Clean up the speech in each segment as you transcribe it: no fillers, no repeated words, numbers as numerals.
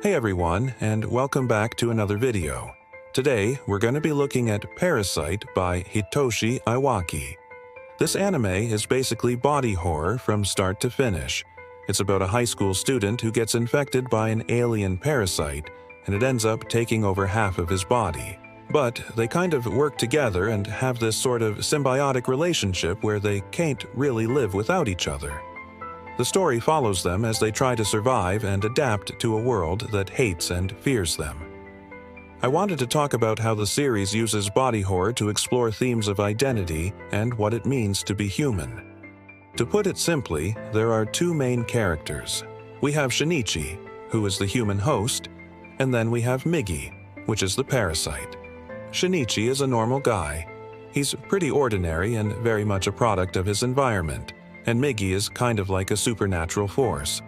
Hey everyone, and welcome back to another video. Today, we're going to be looking at Parasyte by Hitoshi Iwaaki. This anime is basically body horror from start to finish. It's about a high school student who gets infected by an alien parasite, and it ends up taking over half of his body. But they kind of work together and have this sort of symbiotic relationship where they can't really live without each other. The story follows them as they try to survive and adapt to a world that hates and fears them. I wanted to talk about how the series uses body horror to explore themes of identity and what it means to be human. To put it simply, there are two main characters. We have Shinichi, who is the human host, and then we have Migi, which is the parasite. Shinichi is a normal guy. He's pretty ordinary and very much a product of his environment. And Migi is kind of like a supernatural force.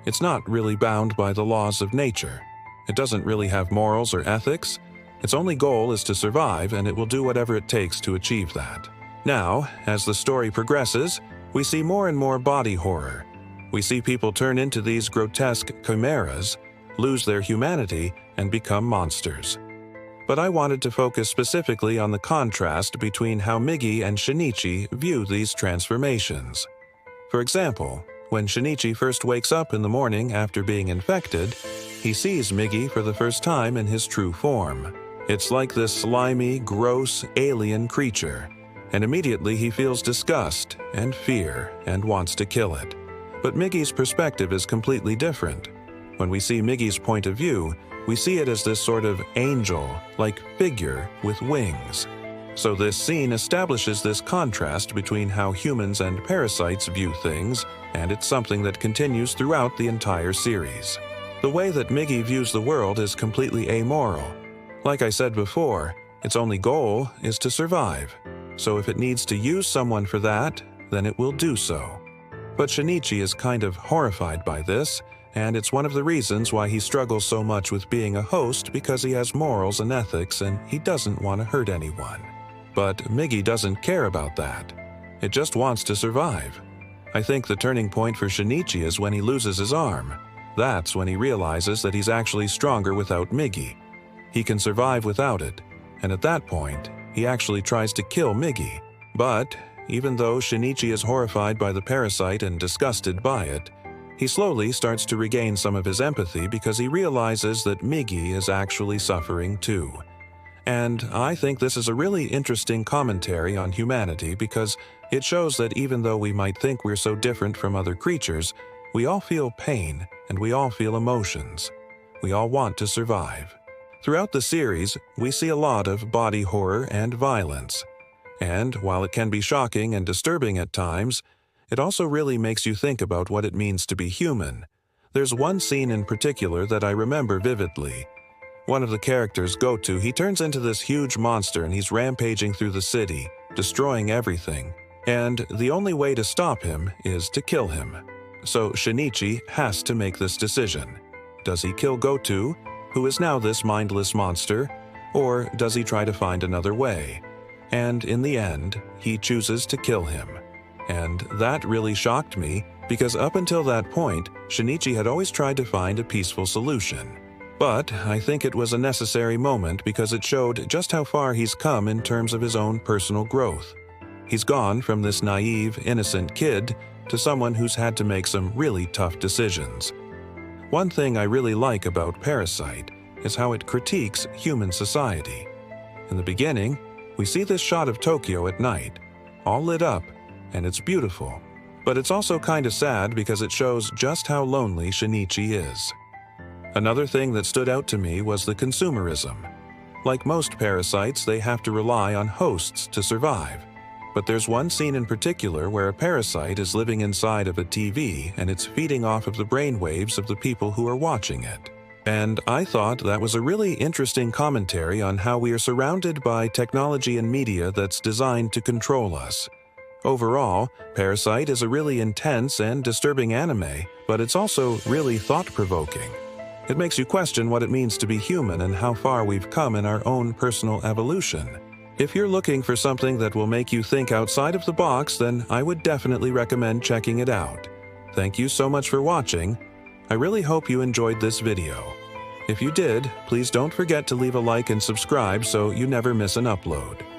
It's not really bound by the laws of nature. It doesn't really have morals or ethics. Its only goal is to survive, and it will do whatever it takes to achieve that. Now, as the story progresses, we see more and more body horror. We see people turn into these grotesque chimeras, lose their humanity, and become monsters. But I wanted to focus specifically on the contrast between how Migi and Shinichi view these transformations. For example, when Shinichi first wakes up in the morning after being infected, he sees Migi for the first time in his true form. It's like this slimy, gross, alien creature, and immediately he feels disgust and fear and wants to kill it. But Migi's perspective is completely different. When we see Migi's point of view, we see it as this sort of angel-like figure with wings. So this scene establishes this contrast between how humans and parasites view things, and it's something that continues throughout the entire series. The way that Migi views the world is completely amoral. Like I said before, its only goal is to survive. So if it needs to use someone for that, then it will do so. But Shinichi is kind of horrified by this, and it's one of the reasons why he struggles so much with being a host, because he has morals and ethics and he doesn't want to hurt anyone. But Migi doesn't care about that. It just wants to survive. I think the turning point for Shinichi is when he loses his arm. That's when he realizes that he's actually stronger without Migi. He can survive without it, and at that point, he actually tries to kill Migi. But even though Shinichi is horrified by the parasite and disgusted by it, he slowly starts to regain some of his empathy because he realizes that Migi is actually suffering too. And I think this is a really interesting commentary on humanity because it shows that even though we might think we're so different from other creatures, we all feel pain and we all feel emotions. We all want to survive. Throughout the series, we see a lot of body horror and violence. And while it can be shocking and disturbing at times, it also really makes you think about what it means to be human. There's one scene in particular that I remember vividly. One of the characters, Goto, he turns into this huge monster and he's rampaging through the city, destroying everything. And the only way to stop him is to kill him. So Shinichi has to make this decision. Does he kill Goto, who is now this mindless monster, or does he try to find another way? And in the end, he chooses to kill him. And that really shocked me because up until that point, Shinichi had always tried to find a peaceful solution. But I think it was a necessary moment because it showed just how far he's come in terms of his own personal growth. He's gone from this naive, innocent kid to someone who's had to make some really tough decisions. One thing I really like about Parasyte is how it critiques human society. In the beginning, we see this shot of Tokyo at night, all lit up, and it's beautiful. But it's also kind of sad because it shows just how lonely Shinichi is. Another thing that stood out to me was the consumerism. Like most parasites, they have to rely on hosts to survive. But there's one scene in particular where a parasite is living inside of a TV and it's feeding off of the brainwaves of the people who are watching it. And I thought that was a really interesting commentary on how we are surrounded by technology and media that's designed to control us. Overall, Parasyte is a really intense and disturbing anime, but it's also really thought-provoking. It makes you question what it means to be human and how far we've come in our own personal evolution. If you're looking for something that will make you think outside of the box, then I would definitely recommend checking it out. Thank you so much for watching. I really hope you enjoyed this video. If you did, please don't forget to leave a like and subscribe so you never miss an upload.